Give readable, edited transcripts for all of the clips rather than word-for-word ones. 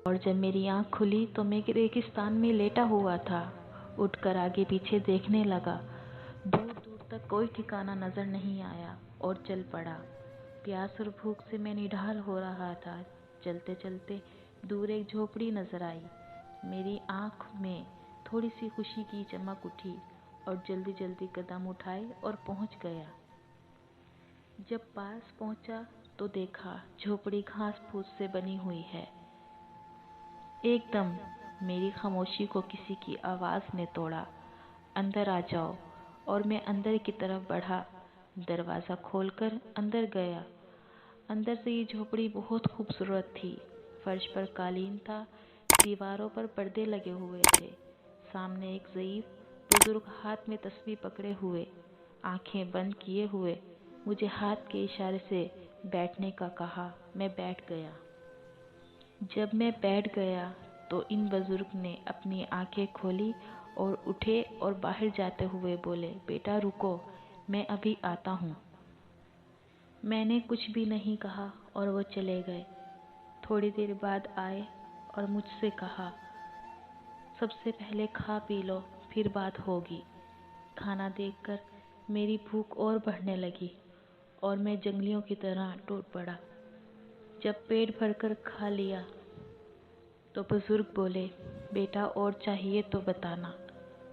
और जब मेरी आँख खुली तो मैं रेगिस्तान में लेटा हुआ था। उठकर आगे पीछे देखने लगा। दूर दूर तक कोई ठिकाना नजर नहीं आया और चल पड़ा। प्यास और भूख से मैं निढाल हो रहा था। चलते चलते दूर एक झोपड़ी नजर आई। मेरी आँख में थोड़ी सी खुशी की चमक उठी और जल्दी जल्दी कदम उठाए और पहुंच गया। जब पास पहुंचा तो देखा झोपड़ी घास फूस से बनी हुई है। एकदम मेरी खामोशी को किसी की आवाज़ ने तोड़ा, अंदर आ जाओ। और मैं अंदर की तरफ बढ़ा। दरवाज़ा खोलकर अंदर गया। अंदर से ये झोपड़ी बहुत खूबसूरत थी। फर्श पर कालीन था, दीवारों पर पर्दे लगे हुए थे। सामने एक ज़ईफ बुजुर्ग हाथ में तस्बीह पकड़े हुए, आंखें बंद किए हुए, मुझे हाथ के इशारे से बैठने का कहा। मैं बैठ गया। जब मैं बैठ गया तो इन बुजुर्ग ने अपनी आंखें खोली और उठे और बाहर जाते हुए बोले, बेटा रुको, मैं अभी आता हूँ। मैंने कुछ भी नहीं कहा और वो चले गए। थोड़ी देर बाद आए और मुझसे कहा, सबसे पहले खा पी लो, फिर बात होगी। खाना देखकर मेरी भूख और बढ़ने लगी और मैं जंगलियों की तरह टूट पड़ा। जब पेट भरकर खा लिया तो बुजुर्ग बोले, बेटा और चाहिए तो बताना।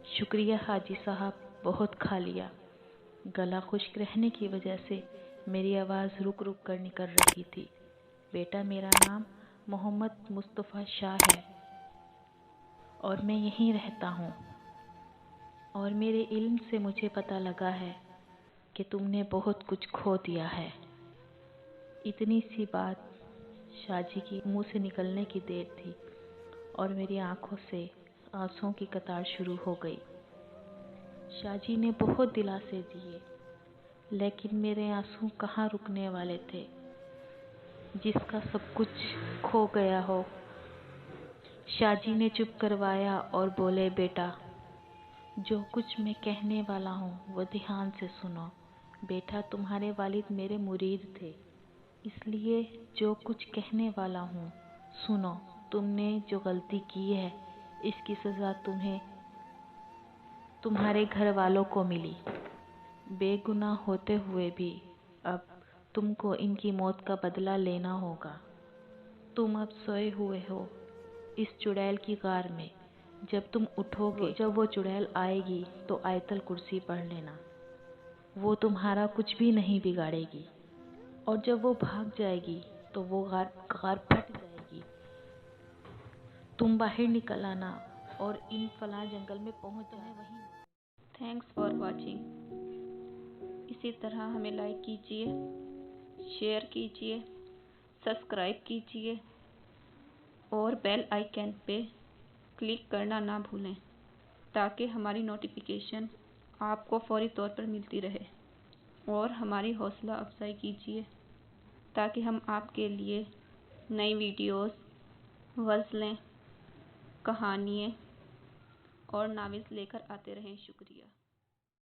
शुक्रिया हाजी साहब, बहुत खा लिया। गला खुश्क रहने की वजह से मेरी आवाज़ रुक रुक कर निकल रही थी। बेटा मेरा नाम मोहम्मद मुस्तफ़ा शाह है और मैं यहीं रहता हूँ। और मेरे इल्म से मुझे पता लगा है कि तुमने बहुत कुछ खो दिया है। इतनी सी बात शाहजी की मुंह से निकलने की देर थी और मेरी आंखों से आंसुओं की कतार शुरू हो गई। शाहजी ने बहुत दिलासे दिए, लेकिन मेरे आंसू कहाँ रुकने वाले थे। जिसका सब कुछ खो गया हो। शाहजी ने चुप करवाया और बोले, बेटा जो कुछ मैं कहने वाला हूँ वो ध्यान से सुनो। बेटा तुम्हारे वालिद मेरे मुरीद थे, इसलिए जो कुछ कहने वाला हूँ सुनो। तुमने जो गलती की है इसकी सज़ा तुम्हें तुम्हारे घर वालों को मिली। बेगुनाह होते हुए भी अब तुमको इनकी मौत का बदला लेना होगा। तुम अब सोए हुए हो इस चुड़ैल की गार में। जब तुम उठोगे, जब वो चुड़ैल आएगी तो आयतल कुर्सी पढ़ लेना। वो तुम्हारा कुछ भी नहीं बिगाड़ेगी। और जब वो भाग जाएगी तो वो गार फट जाएगी। तुम बाहर निकल आना और इन फलां जंगल में पहुंच जाए वहीं। Thanks for watching. इसी तरह हमें लाइक कीजिए, शेयर कीजिए, सब्सक्राइब कीजिए और बेल आइकन पे क्लिक करना ना भूलें, ताकि हमारी नोटिफिकेशन आपको फौरी तौर पर मिलती रहे। और हमारी हौसला अफजाई कीजिए ताकि हम आपके लिए नई वीडियोस, गज़लें, कहानियाँ और नावल्स लेकर आते रहें। शुक्रिया।